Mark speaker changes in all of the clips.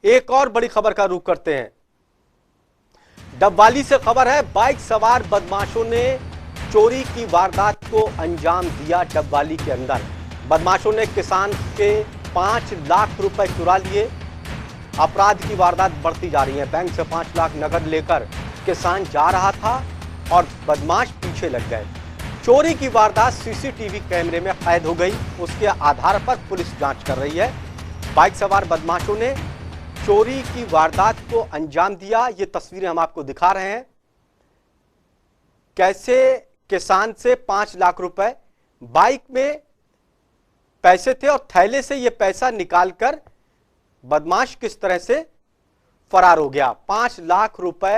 Speaker 1: एक और बड़ी खबर का रुख करते हैं। डबवाली से खबर है, बाइक सवार बदमाशों ने चोरी की वारदात को अंजाम दिया। डबवाली के अंदर बदमाशों ने किसान के 5 लाख रुपए चुरा लिए। अपराध की वारदात बढ़ती जा रही है। बैंक से 5 लाख नकद लेकर किसान जा रहा था और बदमाश पीछे लग गए। चोरी की वारदात सीसीटीवी कैमरे में कैद हो गई। उसके आधार पर पुलिस जांच कर रही है। बाइक सवार बदमाशों ने चोरी की वारदात को अंजाम दिया। ये तस्वीरें हम आपको दिखा रहे हैं, कैसे किसान से 5 लाख रुपए, बाइक में पैसे थे और थैले से ये पैसा निकालकर बदमाश किस तरह से फरार हो गया। 5 लाख रुपए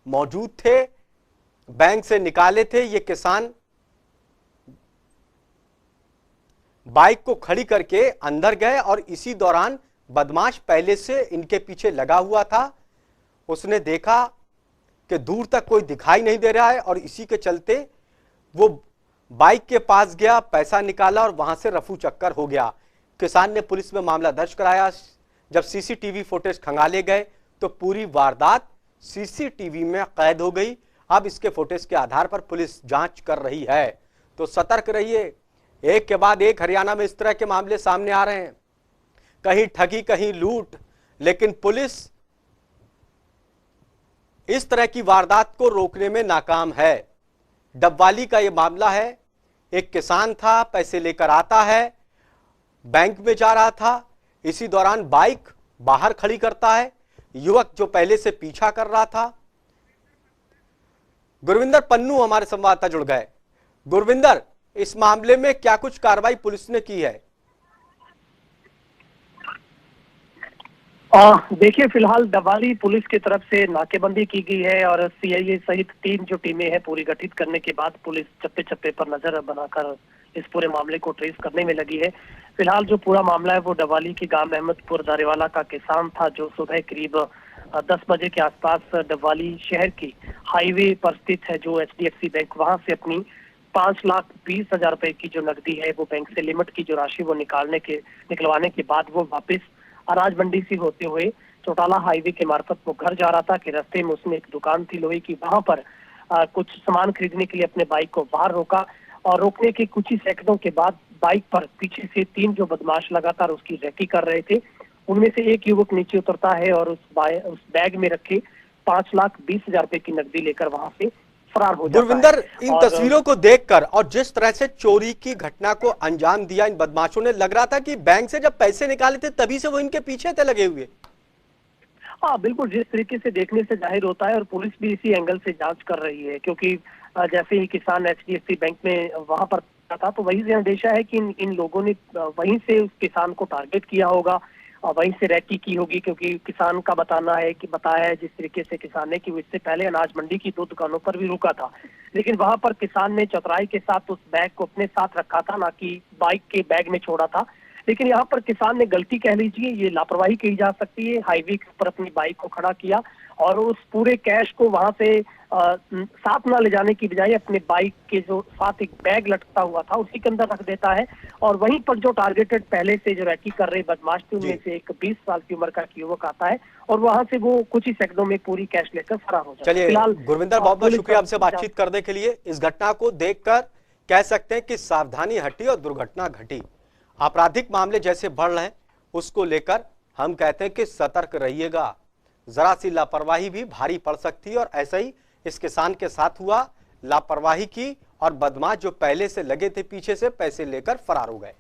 Speaker 1: मौजूद थे, बैंक से निकाले थे। ये किसान बाइक को खड़ी करके अंदर गए और इसी दौरान बदमाश पहले से इनके पीछे लगा हुआ था। उसने देखा कि दूर तक कोई दिखाई नहीं दे रहा है और इसी के चलते वो बाइक के पास गया, पैसा निकाला और वहां से रफू चक्कर हो गया। किसान ने पुलिस में मामला दर्ज कराया। जब सीसीटीवी फुटेज खंगाले गए तो पूरी वारदात सीसीटीवी में कैद हो गई। अब इसके फुटेज के आधार पर पुलिस जांच कर रही है। तो सतर्क रहिए, एक के बाद एक हरियाणा में इस तरह के मामले सामने आ रहे हैं, कहीं ठगी कहीं लूट, लेकिन पुलिस इस तरह की वारदात को रोकने में नाकाम है। डबवाली का यह मामला है। एक किसान था, पैसे लेकर आता है, बैंक में जा रहा था, इसी दौरान बाइक बाहर खड़ी करता है। युवक जो पहले से पीछा कर रहा था। गुरविंदर पन्नू हमारे संवाददाता जुड़ गए। गुरविंदर, इस मामले में क्या कुछ कार्रवाई पुलिस ने की है?
Speaker 2: देखिए, फिलहाल डबवाली पुलिस की तरफ से नाकेबंदी की गई है और सीआईए सहित 3 जो टीमें हैं पूरी गठित करने के बाद पुलिस चप्पे चप्पे पर नजर बनाकर इस पूरे मामले को ट्रेस करने में लगी है। फिलहाल जो पूरा मामला है वो डबवाली के गांव अहमदपुर दारेवाला का किसान था, जो सुबह करीब 10 बजे के आसपास डबवाली शहर की हाईवे पर स्थित है जो एचडीएफसी बैंक, वहां से अपनी 5,20,000 रुपए की जो नकदी है वो बैंक से लिमिट की जो राशि वो निकलवाने के बाद वो वापस अनाज मंडी से होते हुए चौटाला हाईवे के मार्फत वो घर जा रहा था कि रास्ते में उसमें एक दुकान थी लोहे की, वहां पर कुछ सामान खरीदने के लिए अपने बाइक को बाहर रोका और रोकने के कुछ ही सेकंडों के बाद बाइक पर पीछे से 3 जो बदमाश लगातार उसकी रैकी कर रहे थे। उनमें से एक युवक नीचे उतरता है और उस बैग में रखे 5,20,000 रुपए की नकदी लेकर वहां से फरार हो जाता है।
Speaker 1: गुरविंदर, इन तस्वीरों को देखकर और जिस तरह से चोरी की घटना को अंजाम दिया इन बदमाशों ने, लग रहा था कि बैंक से जब पैसे निकाले थे तभी से वो इनके पीछे थे लगे हुए।
Speaker 2: हाँ बिल्कुल, जिस तरीके से देखने से जाहिर होता है और पुलिस भी इसी एंगल से जांच कर रही है, क्योंकि जैसे ही किसान एचडीएफसी बैंक में वहां पर था तो वहीं से अंदेशा है कि इन लोगों ने वहीं से उस किसान को टारगेट किया होगा और वहीं से रैकी की होगी, क्योंकि किसान का बताया है जिस तरीके से किसान ने कि वो इससे पहले अनाज मंडी की 2 दुकानों पर भी रुका था, लेकिन वहां पर किसान ने चतुराई के साथ उस बैग को अपने साथ रखा था, ना कि बाइक के बैग में छोड़ा था। लेकिन यहाँ पर किसान ने गलती कह लीजिए, ये लापरवाही कही जा सकती है, हाईवे पर अपनी बाइक को खड़ा किया और उस पूरे कैश को वहां से साथ ना ले जाने की बजाय अपने बाइक के जो साथ एक बैग लटकता हुआ था उसी के अंदर रख देता है और वहीं पर जो टारगेटेड पहले से जो रैकी कर रहे बदमाश थे उनमें से एक 20 साल की उम्र का युवक आता है और वहां से वो कुछ ही सेकंडों में पूरी कैश लेकर फरार हो जाता है।
Speaker 1: फिलहाल गुरविंदर, बहुत बहुत शुक्रिया आपसे बातचीत करने के लिए। इस घटना को देखकर कह सकते हैं कि सावधानी हटी और दुर्घटना घटी। आपराधिक मामले जैसे बढ़ रहे हैं उसको लेकर हम कहते हैं कि सतर्क रहिएगा। जरा सी लापरवाही भी भारी पड़ सकती है और ऐसा ही इस किसान के साथ हुआ। लापरवाही की और बदमाश जो पहले से लगे थे पीछे से पैसे लेकर फरार हो गए।